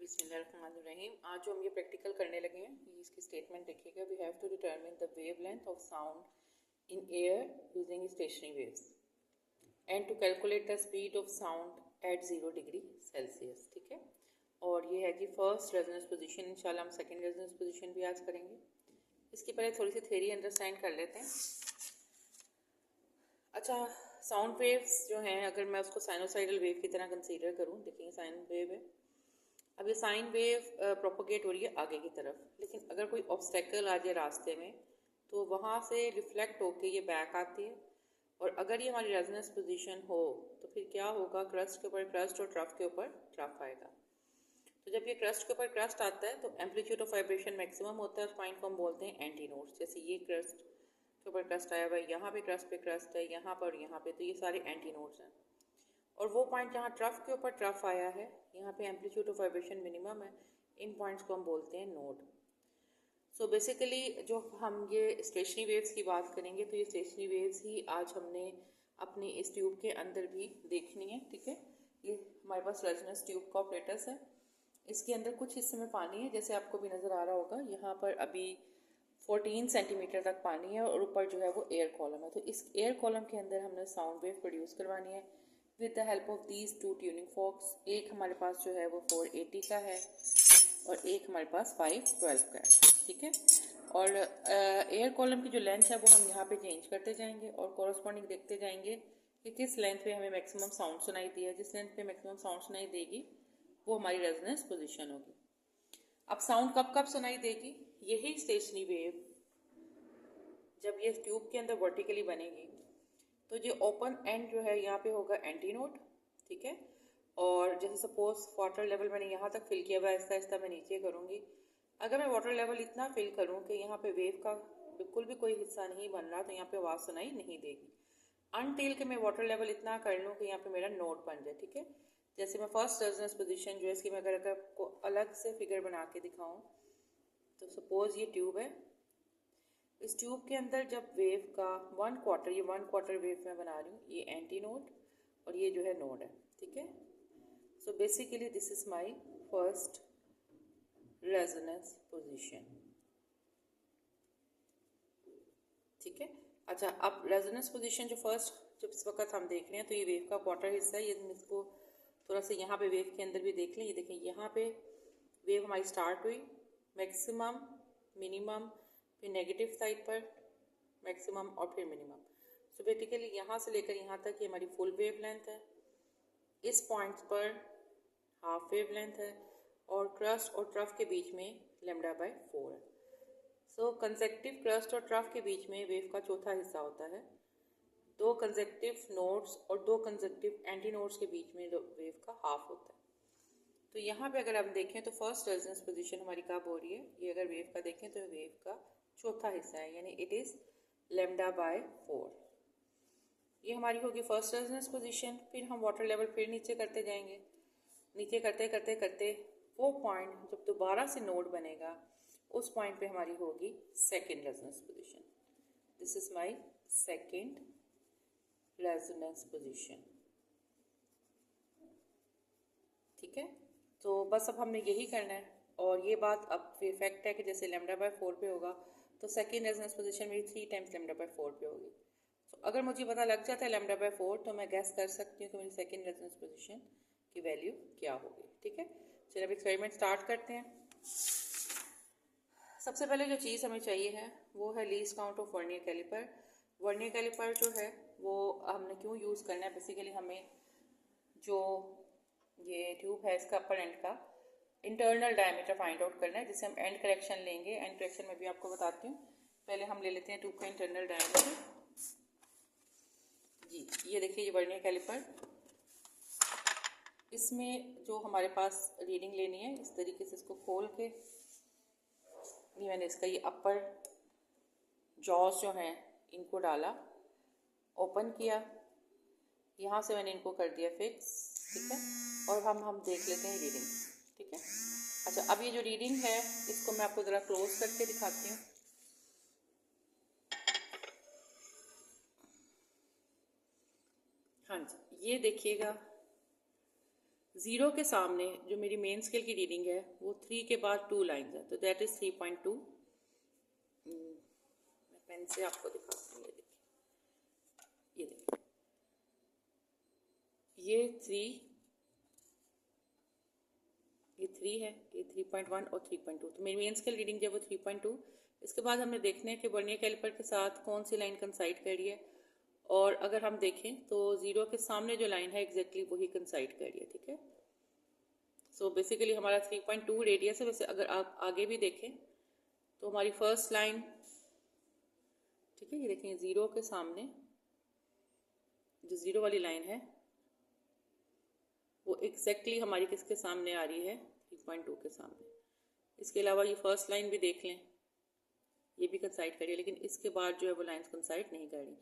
बिस्मिल्लाहिर्रहमानिर्रहीम। आज जो हम ये प्रैक्टिकल करने लगे हैं, ये इसकी स्टेटमेंट देखिएगा। We have to determine the wavelength of sound in air using stationary waves and to calculate the speed of sound at 0 degree Celsius. ठीक है, और ये है कि फर्स्ट रेजोनेंस पोजीशन। इंशाल्लाह हम सेकंड रेजोनेंस पोजीशन भी आज करेंगे। इसकी पहले थोड़ी सी थ्योरी अंडरस्टैंड कर लेते हैं। अच्छा, साउंड वेव्स जो हैं, अगर मैं उसको साइनोसाइडल वेव की तरह कंसीडर करूँ, देखिए साइन वेव है। अब ये साइन वेव प्रोपोगेट हो रही है आगे की तरफ, लेकिन अगर कोई ऑब्स्टेकल आ जाए रास्ते में तो वहाँ से रिफ्लेक्ट होके ये बैक आती है। और अगर ये हमारी रेजोनेंस पोजीशन हो तो फिर क्या होगा, क्रस्ट के ऊपर क्रस्ट और ट्रफ के ऊपर ट्रफ आएगा। तो जब ये क्रस्ट के ऊपर क्रस्ट आता है तो एम्पलीट्यूड ऑफ वाइब्रेशन मैक्सिमम होता है, उस पॉइंट को हम बोलते हैं एंटी नोड्स। जैसे ये क्रस्ट के ऊपर क्रस्ट आया हुआ है, यहाँ पे क्रस्ट है, यहाँ पर और यहाँ पे, तो ये सारे एंटी नोड्स हैं। और वो पॉइंट जहाँ ट्रफ के ऊपर ट्रफ आया है, यहाँ पे एम्पलीट्यूड ऑफ वाइब्रेशन मिनिमम है, इन पॉइंट्स को हम बोलते हैं नोड। सो बेसिकली जो हम ये स्टेशनरी वेव्स की बात करेंगे, तो ये स्टेशनरी वेव्स ही आज हमने अपनी इस ट्यूब के अंदर भी देखनी है। ठीक है, ये हमारे पास रेजोनेंस ट्यूब का ऑपरेटस है। इसके अंदर कुछ हिस्से में पानी है, जैसे आपको भी नज़र आ रहा होगा। यहाँ पर अभी 14 सेंटीमीटर तक पानी है और ऊपर जो है वो एयर कॉलम है। तो इस एयर कॉलम के अंदर हमने साउंड वेव प्रोड्यूस करवानी है with the help of these two tuning forks. एक हमारे पास जो है वो 480 का है और एक हमारे पास 512 का है। ठीक है, और एयर कॉलम की जो लेंथ है वो हम यहाँ पे चेंज करते जाएंगे और कॉरस्पॉन्डिंग देखते जाएंगे कि किस लेंथ पे हमें मैक्सिमम साउंड सुनाई दिया। जिस लेंथ पे मैक्सिमम साउंड सुनाई देगी वो हमारी रेजोनेंस पोजीशन होगी। अब साउंड कब कब सुनाई देगी? यही स्टेशनरी वेव जब ये ट्यूब के अंदर वर्टिकली बनेगी तो जो ओपन एंड जो है यहाँ पे होगा एंटी नोड। ठीक है, और जैसे सपोज वाटर लेवल मैंने यहाँ तक फिल किया हुआ, आहिस्ता आहिस्ता मैं नीचे करूँगी। अगर मैं वाटर लेवल इतना फिल करूँ कि यहाँ पे वेव का बिल्कुल भी कोई हिस्सा नहीं बन रहा, तो यहाँ पे आवाज़ सुनाई नहीं देगी अनटिल के मैं वाटर लेवल इतना कर लूँ कि यहाँ पे मेरा नोड बन जाए। ठीक है, जैसे मैं फर्स्ट रेजोनेंस पोजीशन जो है इसकी मैं अगर आपको अलग से फिगर बना के दिखाऊँ, तो सपोज ये ट्यूब है। इस ट्यूब के अंदर जब वेव का 1/4, ये 1/4 वेव मैं बना रही हूँ, ये एंटी नोड और ये जो है नोड है। ठीक है, so basically this is my first resonance position. ठीक है, अच्छा, अब रेजोनेंस पोजीशन जो फर्स्ट जब इस वक्त हम देख रहे हैं, तो ये वेव का क्वार्टर हिस्सा है। ये इसको थोड़ा सा यहाँ पे वेव के अंदर भी देख लें। ये देखें, यहाँ पे वेव हमारी स्टार्ट हुई, मैक्सिमम, मिनिमम, फिर नेगेटिव साइड पर मैक्सिमम और फिर मिनिमम। सो बेसिकली यहाँ से लेकर यहाँ तक ये हमारी फुल वेव लेंथ है। इस पॉइंट पर हाफ वेव लेंथ है और क्रस्ट और ट्रफ के बीच में λ/4 है। सो कंसेक्टिव क्रस्ट और ट्रफ के बीच में वेव का चौथा हिस्सा होता है। 2 कंसेक्टिव नोड्स और 2 कंसेक्टिव एंटी नोड्स के बीच में वेव का हाफ होता है। तो यहाँ पे अगर आप देखें तो फर्स्ट रेजोनेंस पोजीशन हमारी कब हो रही है? ये अगर वेव का देखें तो वेव का चौथा हिस्सा है, यानी इट इज़ λ/4। ये हमारी होगी फर्स्ट रेजोनेंस पोजीशन। फिर हम वाटर लेवल फिर नीचे करते जाएंगे। नीचे करते करते करते वो पॉइंट जब दोबारा से नोड बनेगा, उस पॉइंट पे हमारी होगी second resonance position. This is my second resonance position. ठीक है, तो बस अब हमने यही करना है। और ये बात अब फैक्ट है कि जैसे λ/4 पे होगा तो सेकेंड रेजोनेंस पोजीशन मेरी 3 टाइम्स λ/4 पे होगी। तो अगर मुझे पता लग जाता है λ/4, तो मैं गैस कर सकती हूँ कि मेरी सेकेंड रेजोनेंस पोजीशन की वैल्यू क्या होगी। ठीक है, चलिए अब एक्सपेरिमेंट स्टार्ट करते हैं। सबसे पहले जो चीज़ हमें चाहिए है वो है least count of vernier caliper. Vernier caliper जो है वो हमने क्यों यूज़ करना है? बेसिकली हमें जो ये ट्यूब है इसका अपर एंड का इंटरनल डायमीटर फाइंड आउट करना है, जिसे हम एंड करेक्शन लेंगे। एंड करेक्शन में भी आपको बताती हूँ। पहले हम ले लेते हैं ट्यूब का इंटरनल डायमीटर। जी, ये देखिए, ये वर्नियर कैलिपर। इसमें जो हमारे पास रीडिंग लेनी है, इस तरीके से इसको खोल के ये मैंने इसका ये अपर जॉस जो हैं इनको डाला, ओपन किया, यहाँ से मैंने इनको कर दिया फिक्स। ठीक है, और हम देख लेते हैं रीडिंग। ठीक है, अच्छा, अब ये जो रीडिंग है इसको मैं आपको ज़रा क्लोज करके दिखाती हूँ। हाँ जी, ये देखिएगा, ज़ीरो के सामने जो मेरी मेन स्केल की रीडिंग है वो 3 के बाद 2 लाइन्स है, तो दैट इज़ 3.2। मैं पेन से आपको दिखाती हूँ, ये देखिए, ये 3 है, ये 3.1 और 3.2। तो मेरी मेन स्केल रीडिंग जो है वो 3.2। इसके बाद हमने देखना है कि वर्नियर कैलिपर के साथ कौन सी लाइन कंसाइड कर रही है, और अगर हम देखें तो ज़ीरो के सामने जो लाइन है एग्जैक्टली वही कंसाइड कर रही है, ठीक है। सो बेसिकली हमारा 3.2 रेडियस है। वैसे अगर आप आगे भी देखें तो हमारी फर्स्ट लाइन, ठीक है, ये देखें, ज़ीरो के सामने जो ज़ीरो वाली लाइन है वो एग्जैक्टली हमारी किसके सामने आ रही है, 3.2 के सामने। इसके अलावा ये फर्स्ट लाइन भी देख लें, ये भी कंसाइड करिए, लेकिन इसके बाद जो है वो लाइन्स कंसाइड नहीं कर रही।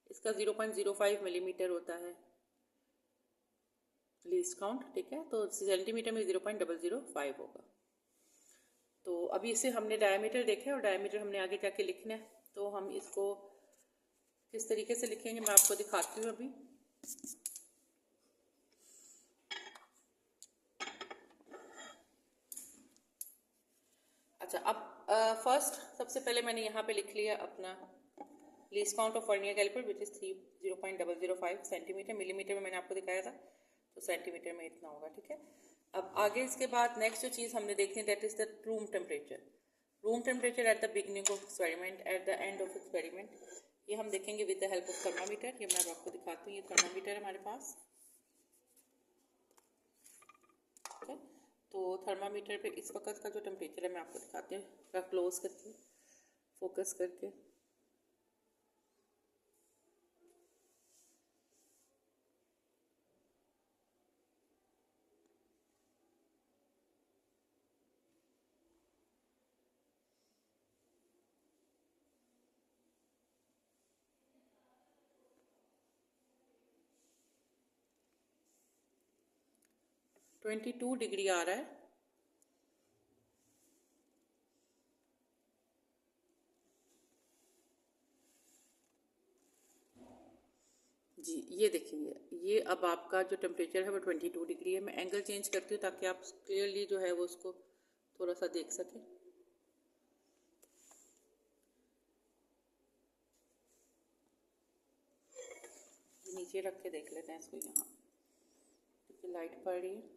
इसका 0.05 मिलीमीटर होता है लीस्ट काउंट, ठीक है, तो सेंटीमीटर में 0.005 होगा। तो अभी इसे हमने डायमीटर देखा है और डायमीटर हमने आगे जाके लिखना है, तो हम इसको किस तरीके से लिखेंगे मैं आपको दिखाती हूँ अभी। अच्छा, अब फर्स्ट सबसे पहले मैंने यहाँ पे लिख लिया अपना least count of vernier caliper which is 0.005 centimetre. Millimetre में मैंने आपको दिखाया था, तो सेंटीमीटर में इतना होगा, ठीक है। अब आगे इसके बाद नेक्स्ट जो चीज़ हमने देखनी है that is the room temperature. Room temperature at the beginning of experiment, at the end of experiment, ये हम देखेंगे with the help of thermometer. ये मैं आपको दिखाती हूँ, ये थर्मामीटर है हमारे पास, ठीक है। तो थर्मामीटर पे इस वक्त का जो टेम्परेचर है मैं आपको दिखाती हूँ, थोड़ा क्लोज करके फोकस करके। तो 22 डिग्री आ रहा है। जी, ये देखिए, ये अब आपका जो टेम्परेचर है वो 22 डिग्री है। मैं एंगल चेंज करती हूँ ताकि आप क्लियरली जो है वो उसको थोड़ा सा देख सकें। नीचे रख के देख लेते हैं इसको यहाँ, क्योंकि लाइट पड़ रही है।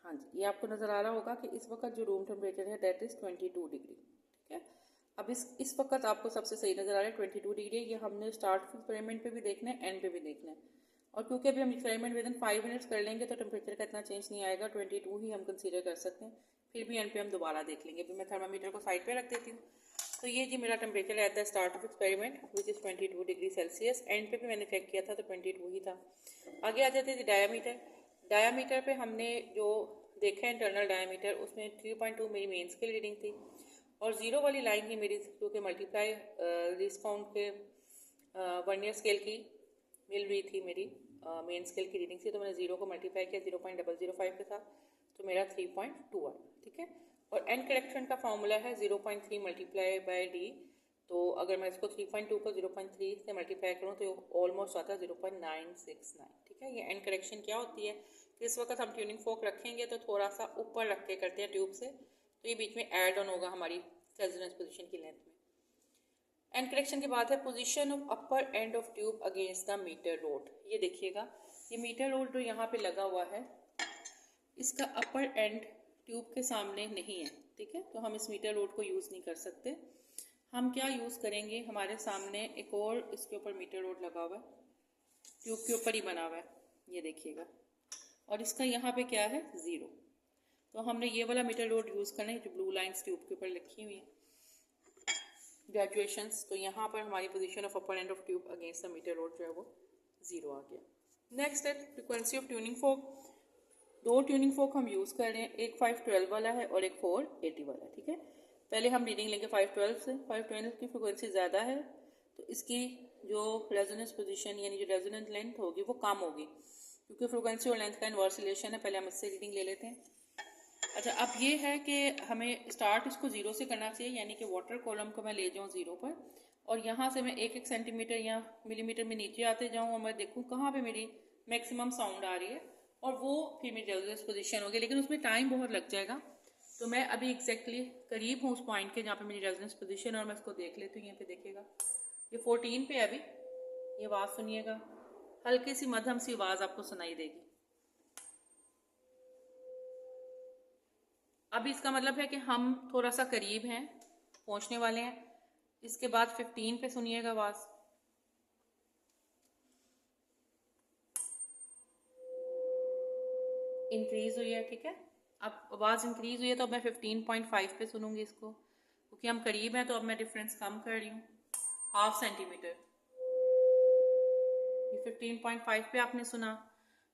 हाँ जी, ये आपको नज़र आ रहा होगा कि इस वक्त जो रूम टेम्परेचर है दैट इज़ 22 डिग्री, ठीक है। अब इस वक्त आपको सबसे सही नज़र आ रहा है 22 डिग्री। ये हमने स्टार्ट एक्सपेरिमेंट पे भी देखना है, एंड पे भी देखना है, और क्योंकि अभी हम एक्सपेरिमेंट विद इन 5 मिनट्स कर लेंगे तो टेम्परेचर का इतना चेंज नहीं आएगा, 22 ही हम कंसीडर कर सकते हैं। फिर भी एंड पे हम दोबारा देख लेंगे। अभी मैं थर्मामीटर को साइड पे रख देती हूँ। तो ये जी मेरा टेम्परेचर रहता है start of experiment which is 22 degree Celsius. And पे भी मैंने चेक किया था तो 22 ही था। आगे आ जाते थे डायामीटर। डायामीटर पे हमने जो देखा इंटरनल डायामीटर, उसमें 3.2 मेरी मेन स्केल रीडिंग थी, और ज़ीरो वाली लाइन ही मेरी जो कि मल्टीप्लाई लीस्ट काउंट के वर्नियर स्केल की मिल रही थी मेरी मेन स्केल की रीडिंग थी। तो मैंने ज़ीरो को मल्टीप्लाई किया 0.005 के साथ, तो मेरा 3.2 आया, ठीक है। और एन करेक्शन का फॉर्मूला है 0.3 मल्टीप्लाई बाय डी। तो अगर मैं इसको 3.2 को 0.3 से मल्टीप्लाई करूँ तो ऑलमोस्ट आता है 0.969, ठीक है। ये एन करेक्शन क्या होती है कि इस वक्त हम ट्यूनिंग फोक रखेंगे तो थोड़ा सा ऊपर रख के करते हैं ट्यूब से, तो ये बीच में ऐड ऑन होगा हमारी रेजोनेंस पोजीशन की लेंथ में। एंड करेक्शन के बाद है position of upper end of tube against the metre rod. ये देखिएगा, ये मीटर रोड जो यहाँ पे लगा हुआ है इसका अपर एंड ट्यूब के सामने नहीं है, ठीक है। तो हम इस मीटर रोड को यूज़ नहीं कर सकते। हम क्या यूज़ करेंगे, हमारे सामने एक और इसके ऊपर मीटर रोड लगा हुआ है, ट्यूब के ऊपर ही बना हुआ है, ये देखिएगा, और इसका यहाँ पे क्या है 0। तो हमने ये वाला मीटर रोड यूज़ करना है जो ब्लू लाइन्स ट्यूब के ऊपर लिखी हुई है ग्रेजुएशंस। तो यहाँ पर हमारी position of upper end of tube against the metre rod जो है वो 0 आ गया। नेक्स्ट है frequency of tuning fork. 2 tuning fork हम यूज़ कर रहे हैं, एक 512 वाला है और एक 480 वाला है, ठीक है। पहले हम रीडिंग लेंगे 512 से। 512 की फ्रिक्वेंसी ज़्यादा है तो इसकी जो रेजोनेंस पोजीशन यानी जो रेजोनेंस लेंथ होगी वो कम होगी, क्योंकि फ्रिक्वेंसी और लेंथ का इनवर्स रिलेशन है। पहले हम इससे रीडिंग ले लेते हैं। अच्छा, अब ये है कि हमें स्टार्ट इसको 0 से करना चाहिए, यानी कि वाटर कॉलम को मैं ले जाऊँ 0 पर और यहाँ से मैं 1-1 सेंटीमीटर या मिलीमीटर में नीचे आते जाऊँ और मैं देखूँ कहाँ पे मेरी मैक्सिमम साउंड आ रही है, और वो फिर मेरी रेजोनेंस पोजीशन होगी। लेकिन उसमें टाइम बहुत लग जाएगा, तो मैं अभी एग्जैक्टली करीब हूँ उस पॉइंट के जहाँ पे मेरी रेजोनेंस पोजीशन है, और मैं इसको देख लेती हूँ। यहाँ पे देखिएगा ये 14 पे है अभी। ये आवाज़ सुनिएगा, हल्की सी मध्यम सी आवाज़ आपको सुनाई देगी। अभी इसका मतलब है कि हम थोड़ा सा करीब हैं, पहुँचने वाले हैं। इसके बाद 15 पे सुनिएगा आवाज़। इंक्रीज हुई है, ठीक है। अब आवाज़ इंक्रीज हुई है, तो अब मैं 15.5 पे सुनूंगी इसको, क्योंकि हम करीब हैं। तो अब मैं डिफरेंस कम कर रही हूँ, 1/2 सेंटीमीटर। ये 15.5 पे आपने सुना।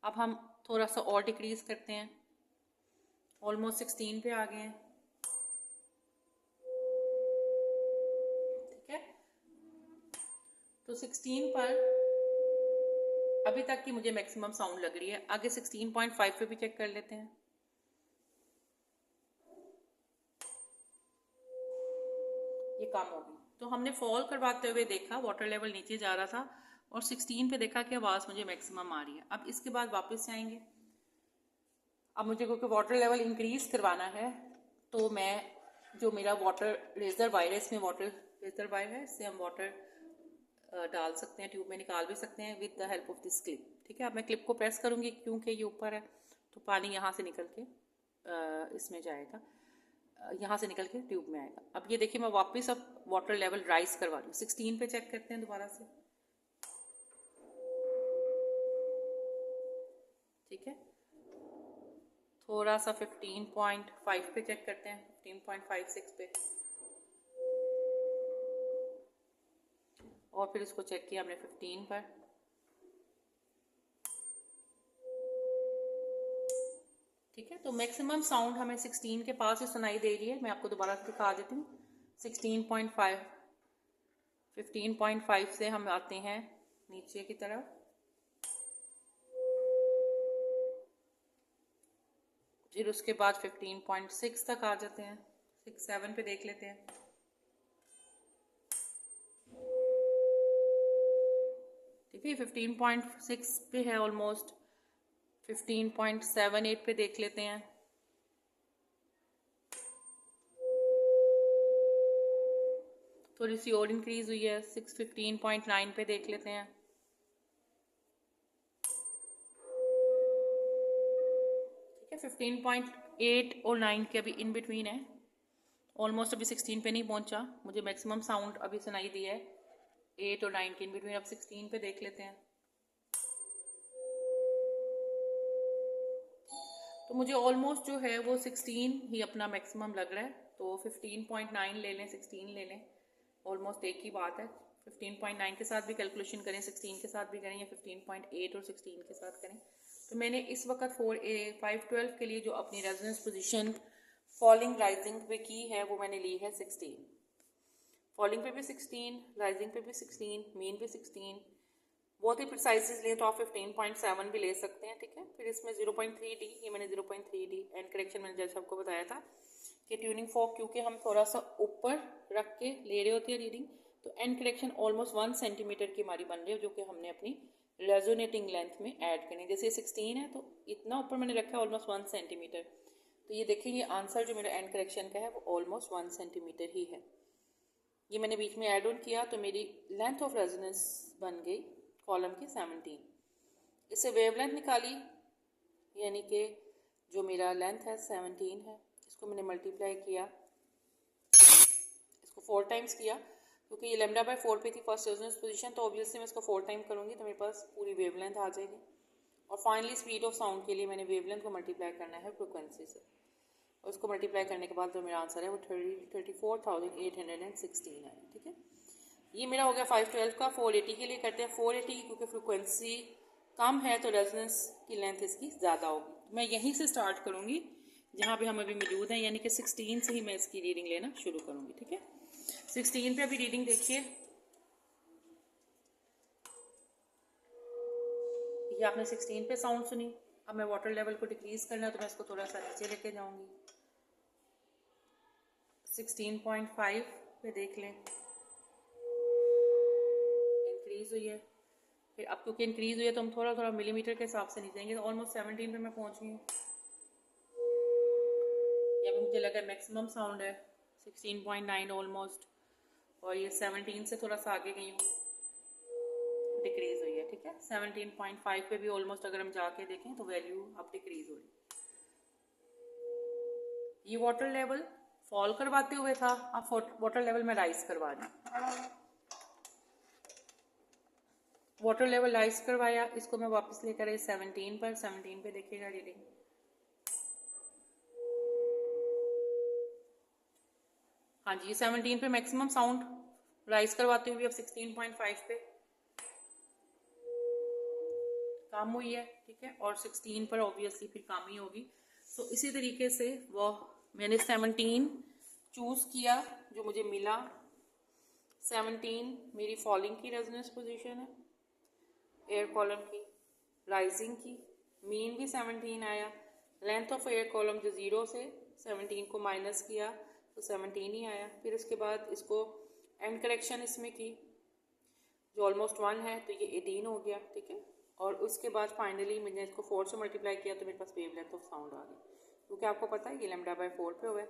अब हम थोड़ा सा और डिक्रीज करते हैं, ऑलमोस्ट 16 पे आ गए हैं, ठीक है। तो 16 पर अभी तक की मुझे मैक्सिमम साउंड लग रही है। आगे 16.5 पे भी चेक कर लेते हैं। ये कम होगी, तो हमने फॉल करवाते हुए देखा वाटर लेवल नीचे जा रहा था, और 16 पे देखा कि आवाज़ मुझे मैक्सिमम आ रही है। अब इसके बाद वापस आएंगे। अब मुझे क्योंकि वाटर लेवल इंक्रीज करवाना है, तो मैं जो मेरा वाटर रेजर वायर है, इसमें वाटर रेजर वायर है, इससे हम वाटर डाल सकते हैं, ट्यूब में निकाल भी सकते हैं with the help of this clip, ठीक है। अब मैं क्लिप को प्रेस करूँगी, क्योंकि ये ऊपर है, तो पानी यहाँ से निकल के इसमें जाएगा, यहाँ से निकल के ट्यूब में आएगा। अब ये देखिए मैं वापस अब वाटर लेवल राइज करवा रही हूँ। 16 पे चेक करते हैं दोबारा से, ठीक है। थोड़ा सा 15.5 पे चेक करते हैं, 15.56 पे, और फिर इसको चेक किया हमने 15 पर। ठीक है, तो मैक्सिमम साउंड हमें 16 के पास ही सुनाई दे रही है। मैं आपको दोबारा दिखा देती हूँ। 16.5, 15.5 से हम आते हैं नीचे की तरफ, फिर उसके बाद 15.6 तक आ जाते हैं। 6-7 पे देख लेते हैं। ठीक है, 15.6 पे है ऑलमोस्ट। 15.78 पे देख लेते हैं। थोड़ी सी और इंक्रीज हुई है, 15.9 पे देख लेते हैं। ठीक है, 15.8 और 9 के अभी इन बिटवीन है, ऑलमोस्ट अभी 16 पे नहीं पहुंचा। मुझे मैक्सिमम साउंड अभी सुनाई दी है 8 और 9 के इन बिटवीन। अब 16 पे देख लेते हैं। तो मुझे ऑलमोस्ट जो है वो 16 ही अपना मैक्सिमम लग रहा है, तो 15.9 ले लें, 16 ले लें, ऑलमोस्ट एक ही बात है। 15.9 के साथ भी कैलकुलेशन करें, 16 के साथ भी करें, या 15.8 और 16 के साथ करें। तो मैंने इस वक्त 512 के लिए जो अपनी रेजोनेंस पोजीशन फॉलिंग राइजिंग पे की है, वो मैंने ली है 16। फॉलिंग पे भी 16, राइजिंग पे भी 16, मेन पे 16। बहुत ही प्रिसाइज लें तो आप 15.7 भी ले सकते हैं, ठीक है। फिर इसमें 0.3 डी, ये मैंने 0.3 डी एंड करेक्शन मैंने जैसे आपको बताया था कि ट्यूनिंग फॉर्क क्योंकि हम थोड़ा सा ऊपर रख के ले रहे होते हैं रीडिंग, तो एंड करेक्शन ऑलमोस्ट 1 सेंटीमीटर की हमारी बन रही है, जो कि हमने अपनी रेजोनेटिंग लेंथ में ऐड करनी है। जैसे 16 है तो इतना ऊपर मैंने रखा है ऑलमोस्ट 1 सेंटीमीटर। तो ये देखिए, ये आंसर जो मेरा एंड करेक्शन का है वो ऑलमोस्ट 1 सेंटीमीटर ही है। ये मैंने बीच में ऐड ऑन किया, तो मेरी लेंथ ऑफ रेजोनेंस बन गई कॉलम की 17। इससे वेवलेंथ निकाली, यानी कि जो मेरा लेंथ है 17 है, इसको मैंने मल्टीप्लाई किया, इसको 4 टाइम्स किया, क्योंकि ये लेमडा बाय 4 पे थी फर्स्ट रेजोनेंस पोजीशन, तो ऑब्वियसली मैं इसको 4 टाइम करूँगी तो मेरे पास पूरी वेवलेंथ आ जाएगी। और फाइनली स्पीड ऑफ साउंड के लिए मैंने वेवलेंथ को मल्टीप्लाई करना है फ्रिक्वेंसी से, और उसको मल्टीप्लाई करने के बाद जो मेरा आंसर है वो 34,816 है। ठीक है, ये मेरा हो गया 512 का। 480 के लिए करते हैं। 480 क्योंकि फ्रिक्वेंसी कम है तो रेजोनेंस की लेंथ इसकी ज़्यादा होगी। मैं यहीं से स्टार्ट करूँगी जहाँ पे हम अभी मौजूद हैं, यानी कि 16 से ही मैं इसकी रीडिंग लेना शुरू करूँगी। ठीक है, 16 पे अभी रीडिंग देखिए। ये आपने 16 पे साउंड सुनी। अब मैं वाटर लेवल को डिक्रीज करना है, तो मैं इसको थोड़ा सा नीचे लेके जाऊँगी। 16.5 पे देख लें, इंक्रीज़ हुई है। फिर अब क्योंकि इंक्रीज़ हुई है तो हम थोड़ा थोड़ा मिलीमीटर के हिसाब से नहीं देंगे, तो ऑलमोस्ट 17 पे मैं पहुंच गई हूँ। यहाँ पे मुझे लगा मैक्सिमम साउंड है 16.9 ऑलमोस्ट, और ये 17 से थोड़ा सा आगे गई हूँ, डिक्रीज़ हुई है। ठीक है, 17.5 पे भी ऑलमोस्ट अगर हम जाके देखें तो वैल्यू अब डिक्रीज़ हो रही है। ये वाटर लेवल फॉल करवाते हुए था, अब वाटर लेवल में राइज करवा रही हूँ। वाटर लेवल राइज करवाया, इसको मैं वापस लेकर आई 17 पर। 17 पे देखिएगा रीडिंग, हाँ जी 17 पे मैक्सिमम साउंड राइज करवाते हुए अब 16.5 पे कम हुई है। ठीक है, और 16 पर ऑब्वियसली फिर कम ही होगी। तो इसी तरीके से वो मैंने 17 चूज किया जो मुझे मिला। 17 मेरी फॉलिंग की रेजोनेंस पोजीशन है, एयर कॉलम की राइजिंग की, मीन भी 17 आया। लेंथ ऑफ एयर कॉलम जो 0 से 17 को माइनस किया तो 17 ही आया। फिर उसके बाद इसको एंड करेक्शन इसमें की जो ऑलमोस्ट 1 है, तो ये 18 हो गया। ठीक है, और उसके बाद फाइनली मैंने इसको 4 से मल्टीप्लाई किया तो मेरे पास वेव लेंथ ऑफ साउंड आ गई, क्योंकि आपको पता है ये λ/4 पे हुआ है।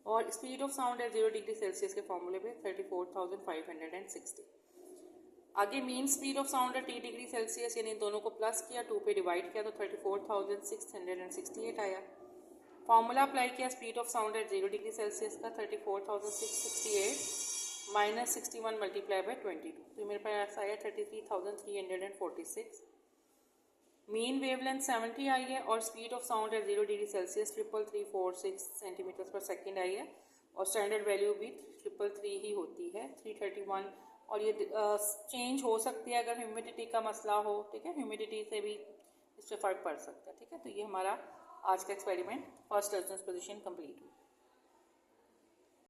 और स्पीड ऑफ साउंड है 0 डिग्री सेल्सियस के फॉर्मूले पे 34,560। आगे मीन स्पीड ऑफ साउंड है 3 डिग्री सेल्सियस, यानी दोनों को प्लस किया, 2 पे डिवाइड किया तो 34,668 आया। फॉर्मूला अप्लाई किया, स्पीड ऑफ साउंड है 0 डिग्री सेल्सियस का 34,668 माइनस 61 मल्टीप्लाई बाई 22, तो मेरे पास आया 33,346। मीन वेवलेंथ 70 आई है और स्पीड ऑफ साउंड है 0 डिग्री सेल्सियस 3346 सेंटीमीटर पर सेकेंड आई है, और स्टैंडर्ड वैल्यू भी 333 ही होती है 331, और ये चेंज हो सकती है अगर ह्यूमिडिटी का मसला हो। ठीक है, ह्यूमिडिटी से भी इस पर फर्क पड़ सकता है। ठीक है, तो ये हमारा आज का experiment first resonance position complete हुई।